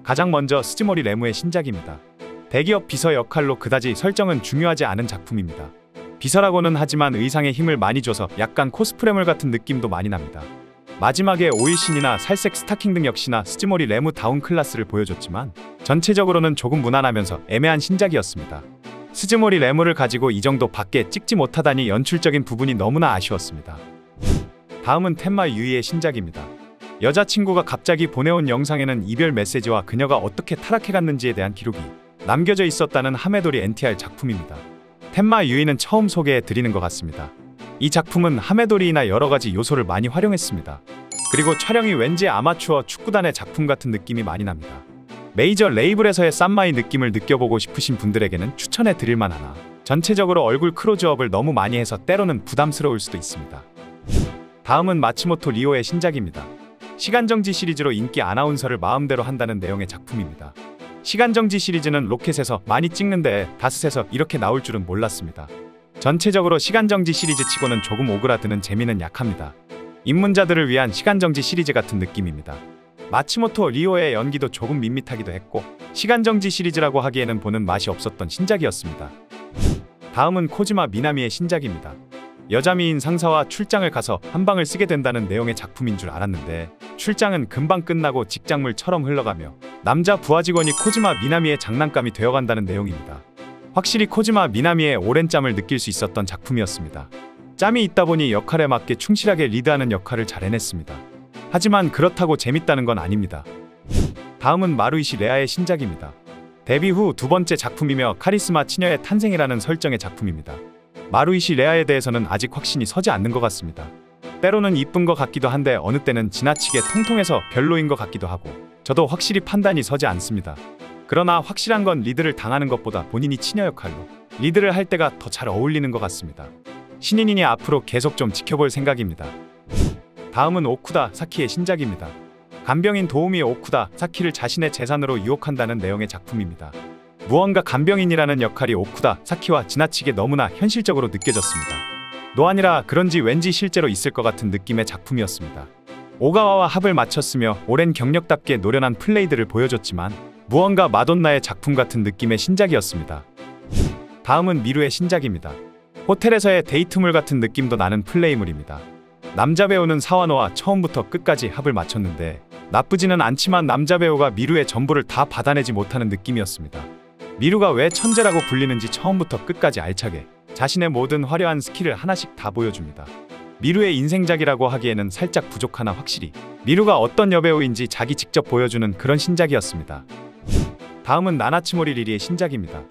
가장 먼저 스즈모리 레무의 신작입니다. 대기업 비서 역할로 그다지 설정은 중요하지 않은 작품입니다. 비서라고는 하지만 의상에 힘을 많이 줘서 약간 코스프레물 같은 느낌도 많이 납니다. 마지막에 오일신이나 살색 스타킹 등 역시나 스즈모리 레무 다운 클래스를 보여줬지만 전체적으로는 조금 무난하면서 애매한 신작이었습니다. 스즈모리 레무를 가지고 이 정도 밖에 찍지 못하다니 연출적인 부분이 너무나 아쉬웠습니다. 다음은 텐마 유이의 신작입니다. 여자친구가 갑자기 보내온 영상에는 이별 메시지와 그녀가 어떻게 타락해갔는지에 대한 기록이 남겨져 있었다는 하메도리 NTR 작품입니다. 텐마 유이는 처음 소개해드리는 것 같습니다. 이 작품은 하메도리나 여러가지 요소를 많이 활용했습니다. 그리고 촬영이 왠지 아마추어 축구단의 작품 같은 느낌이 많이 납니다. 메이저 레이블에서의 쌈마이 느낌을 느껴보고 싶으신 분들에게는 추천해드릴 만하나 전체적으로 얼굴 크로즈업을 너무 많이 해서 때로는 부담스러울 수도 있습니다. 다음은 마츠모토 리오의 신작입니다. 시간정지 시리즈로 인기 아나운서를 마음대로 한다는 내용의 작품입니다. 시간정지 시리즈는 로켓에서 많이 찍는데 다스에서 이렇게 나올 줄은 몰랐습니다. 전체적으로 시간정지 시리즈 치고는 조금 오그라드는 재미는 약합니다. 입문자들을 위한 시간정지 시리즈 같은 느낌입니다. 마츠모토 리오의 연기도 조금 밋밋하기도 했고 시간정지 시리즈라고 하기에는 보는 맛이 없었던 신작이었습니다. 다음은 코지마 미나미의 신작입니다. 여자 미인 상사와 출장을 가서 한 방을 쓰게 된다는 내용의 작품인 줄 알았는데 출장은 금방 끝나고 직장물처럼 흘러가며 남자 부하 직원이 코지마 미나미의 장난감이 되어간다는 내용입니다. 확실히 코지마 미나미의 오랜 짬을 느낄 수 있었던 작품이었습니다. 짬이 있다 보니 역할에 맞게 충실하게 리드하는 역할을 잘 해냈습니다. 하지만 그렇다고 재밌다는 건 아닙니다. 다음은 마루이시 레아의 신작입니다. 데뷔 후 두 번째 작품이며 카리스마 치녀의 탄생이라는 설정의 작품입니다. 마루이시 레아에 대해서는 아직 확신이 서지 않는 것 같습니다. 때로는 이쁜 것 같기도 한데 어느 때는 지나치게 통통해서 별로인 것 같기도 하고 저도 확실히 판단이 서지 않습니다. 그러나 확실한 건 리드를 당하는 것보다 본인이 치녀 역할로 리드를 할 때가 더 잘 어울리는 것 같습니다. 신인이니 앞으로 계속 좀 지켜볼 생각입니다. 다음은 오쿠다 사키의 신작입니다. 간병인 도우미 오쿠다 사키를 자신의 재산으로 유혹한다는 내용의 작품입니다. 무언가 간병인이라는 역할이 오쿠다 사키와 지나치게 너무나 현실적으로 느껴졌습니다. 노안이라 그런지 왠지 실제로 있을 것 같은 느낌의 작품이었습니다. 오가와와 합을 맞췄으며 오랜 경력답게 노련한 플레이들을 보여줬지만 무언가 마돈나의 작품 같은 느낌의 신작이었습니다. 다음은 미루의 신작입니다. 호텔에서의 데이트물 같은 느낌도 나는 플레이물입니다. 남자 배우는 사와노와 처음부터 끝까지 합을 맞췄는데 나쁘지는 않지만 남자 배우가 미루의 전부를 다 받아내지 못하는 느낌이었습니다. 미루가 왜 천재라고 불리는지 처음부터 끝까지 알차게 자신의 모든 화려한 스킬을 하나씩 다 보여줍니다. 미루의 인생작이라고 하기에는 살짝 부족하나 확실히 미루가 어떤 여배우인지 자기 직접 보여주는 그런 신작이었습니다. 다음은 나나츠모리 리리의 신작입니다.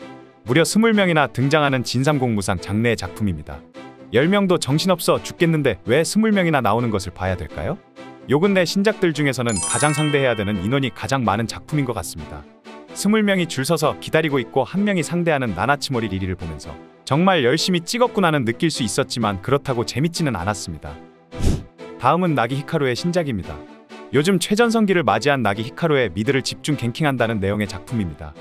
무려 20명이나 등장하는 진삼공무상 장르의 작품입니다. 10명도 정신없어 죽겠는데 왜 20명이나 나오는 것을 봐야 될까요? 요 근래 신작들 중에서는 가장 상대해야 되는 인원이 가장 많은 작품인 것 같습니다. 20명이 줄 서서 기다리고 있고 한 명이 상대하는 나나츠모리 리리를 보면서 정말 열심히 찍었구나는 느낄 수 있었지만 그렇다고 재밌지는 않았습니다. 다음은 나기 히카루의 신작입니다. 요즘 최전성기를 맞이한 나기 히카루의 미드를 집중 갱킹한다는 내용의 작품입니다.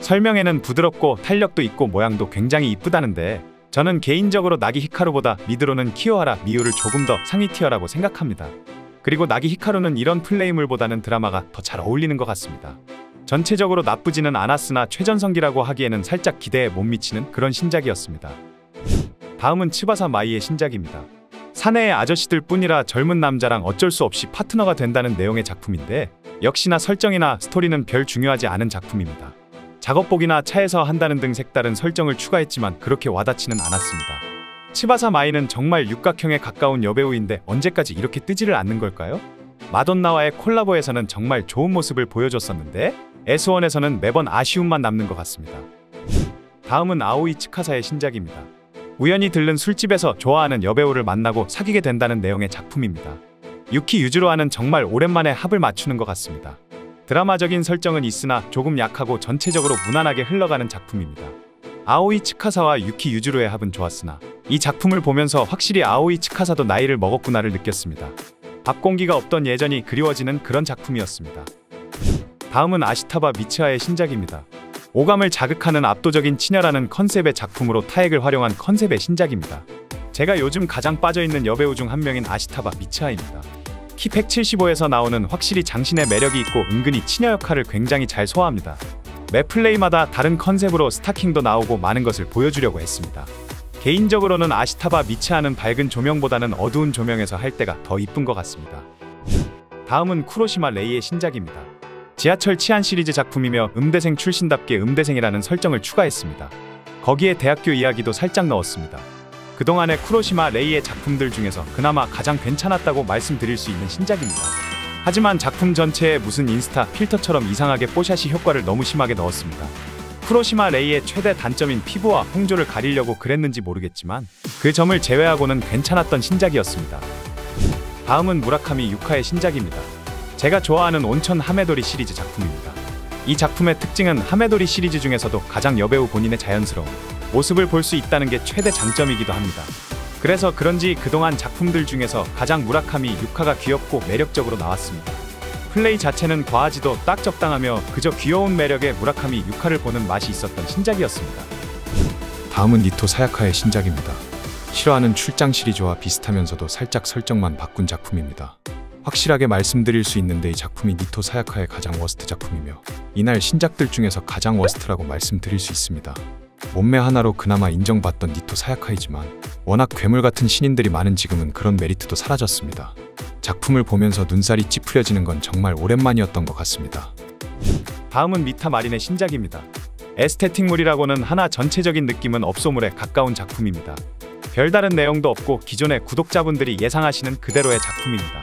설명에는 부드럽고 탄력도 있고 모양도 굉장히 이쁘다는데 저는 개인적으로 나기 히카루보다 미드로는 키요하라 미유를 조금 더 상위 티어라고 생각합니다. 그리고 나기 히카루는 이런 플레이물보다는 드라마가 더 잘 어울리는 것 같습니다. 전체적으로 나쁘지는 않았으나 최전성기라고 하기에는 살짝 기대에 못 미치는 그런 신작이었습니다. 다음은 츠바사 마이의 신작입니다. 사내의 아저씨들 뿐이라 젊은 남자랑 어쩔 수 없이 파트너가 된다는 내용의 작품인데 역시나 설정이나 스토리는 별 중요하지 않은 작품입니다. 작업복이나 차에서 한다는 등 색다른 설정을 추가했지만 그렇게 와닿지는 않았습니다. 츠바사 마이는 정말 육각형에 가까운 여배우인데 언제까지 이렇게 뜨지를 않는 걸까요? 마돈나와의 콜라보에서는 정말 좋은 모습을 보여줬었는데 S1에서는 매번 아쉬움만 남는 것 같습니다. 다음은 아오이 츠카사의 신작입니다. 우연히 들른 술집에서 좋아하는 여배우를 만나고 사귀게 된다는 내용의 작품입니다. 유키 유즈로와는 정말 오랜만에 합을 맞추는 것 같습니다. 드라마적인 설정은 있으나 조금 약하고 전체적으로 무난하게 흘러가는 작품입니다. 아오이 츠카사와 유키 유즈로의 합은 좋았으나 이 작품을 보면서 확실히 아오이 츠카사도 나이를 먹었구나를 느꼈습니다. 밥 공기가 없던 예전이 그리워지는 그런 작품이었습니다. 다음은 아시타바 미츠하의 신작입니다. 오감을 자극하는 압도적인 친절하는 컨셉의 작품으로 타액을 활용한 컨셉의 신작입니다. 제가 요즘 가장 빠져있는 여배우 중 한 명인 아시타바 미츠하입니다. 키 175에서 나오는 확실히 장신의 매력이 있고 은근히 치녀 역할을 굉장히 잘 소화합니다. 매 플레이마다 다른 컨셉으로 스타킹도 나오고 많은 것을 보여주려고 했습니다. 개인적으로는 아시타바 미츠하는 밝은 조명보다는 어두운 조명에서 할 때가 더 이쁜 것 같습니다. 다음은 쿠로시마 레이의 신작입니다. 지하철 치안 시리즈 작품이며 음대생 출신답게 음대생이라는 설정을 추가했습니다. 거기에 대학교 이야기도 살짝 넣었습니다. 그동안의 쿠로시마 레이의 작품들 중에서 그나마 가장 괜찮았다고 말씀드릴 수 있는 신작입니다. 하지만 작품 전체에 무슨 인스타 필터처럼 이상하게 뽀샤시 효과를 너무 심하게 넣었습니다. 쿠로시마 레이의 최대 단점인 피부와 홍조를 가리려고 그랬는지 모르겠지만 그 점을 제외하고는 괜찮았던 신작이었습니다. 다음은 무라카미 유카의 신작입니다. 제가 좋아하는 온천 하메도리 시리즈 작품입니다. 이 작품의 특징은 하메도리 시리즈 중에서도 가장 여배우 본인의 자연스러운 모습을 볼 수 있다는 게 최대 장점이기도 합니다. 그래서 그런지 그동안 작품들 중에서 가장 무라카미 유카가 귀엽고 매력적으로 나왔습니다. 플레이 자체는 과하지도 딱 적당하며 그저 귀여운 매력의 무라카미 유카를 보는 맛이 있었던 신작이었습니다. 다음은 니토 사야카의 신작입니다. 싫어하는 출장 시리즈와 비슷하면서도 살짝 설정만 바꾼 작품입니다. 확실하게 말씀드릴 수 있는데 이 작품이 니토 사야카의 가장 워스트 작품이며 이날 신작들 중에서 가장 워스트라고 말씀드릴 수 있습니다. 몸매 하나로 그나마 인정받던 니토 사야카이지만 워낙 괴물 같은 신인들이 많은 지금은 그런 메리트도 사라졌습니다. 작품을 보면서 눈살이 찌푸려지는 건 정말 오랜만이었던 것 같습니다. 다음은 미타 마린의 신작입니다. 에스테틱물이라고는 하나 전체적인 느낌은 업소물에 가까운 작품입니다. 별다른 내용도 없고 기존의 구독자분들이 예상하시는 그대로의 작품입니다.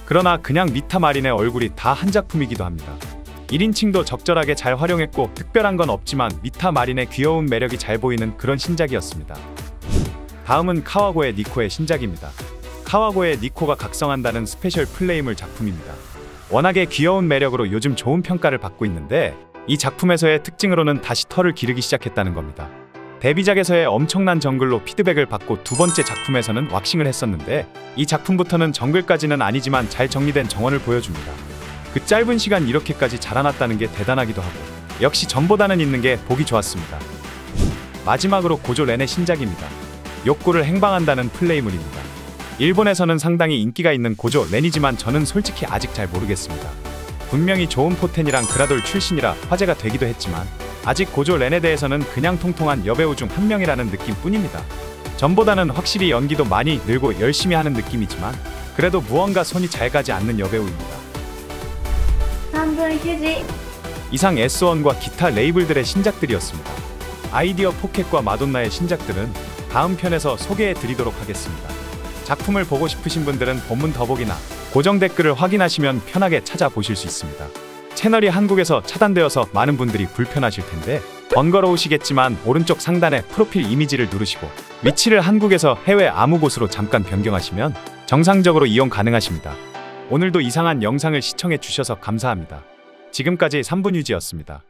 그러나 그냥 미타 마린의 얼굴이 다 한 작품이기도 합니다. 1인칭도 적절하게 잘 활용했고 특별한 건 없지만 미타 마린의 귀여운 매력이 잘 보이는 그런 신작이었습니다. 다음은 카와고의 니코의 신작입니다. 카와고의 니코가 각성한다는 스페셜 플레이물 작품입니다. 워낙에 귀여운 매력으로 요즘 좋은 평가를 받고 있는데 이 작품에서의 특징으로는 다시 털을 기르기 시작했다는 겁니다. 데뷔작에서의 엄청난 정글로 피드백을 받고 두 번째 작품에서는 왁싱을 했었는데 이 작품부터는 정글까지는 아니지만 잘 정리된 정원을 보여줍니다. 그 짧은 시간 이렇게까지 자라났다는 게 대단하기도 하고 역시 전보다는 있는 게 보기 좋았습니다. 마지막으로 고조 렌의 신작입니다. 욕구를 행방한다는 플레이물입니다. 일본에서는 상당히 인기가 있는 고조 렌이지만 저는 솔직히 아직 잘 모르겠습니다. 분명히 좋은 포텐이랑 그라돌 출신이라 화제가 되기도 했지만 아직 고조 렌에 대해서는 그냥 통통한 여배우 중 한 명이라는 느낌뿐입니다. 전보다는 확실히 연기도 많이 늘고 열심히 하는 느낌이지만 그래도 무언가 손이 잘 가지 않는 여배우입니다. 이상 S1과 기타 레이블들의 신작들이었습니다. 아이디어 포켓과 마돈나의 신작들은 다음 편에서 소개해 드리도록 하겠습니다. 작품을 보고 싶으신 분들은 본문 더보기나 고정 댓글을 확인하시면 편하게 찾아보실 수 있습니다. 채널이 한국에서 차단되어서 많은 분들이 불편하실 텐데 번거로우시겠지만 오른쪽 상단에 프로필 이미지를 누르시고 위치를 한국에서 해외 아무 곳으로 잠깐 변경하시면 정상적으로 이용 가능하십니다. 오늘도 이상한 영상을 시청해 주셔서 감사합니다. 지금까지 3분 유지였습니다.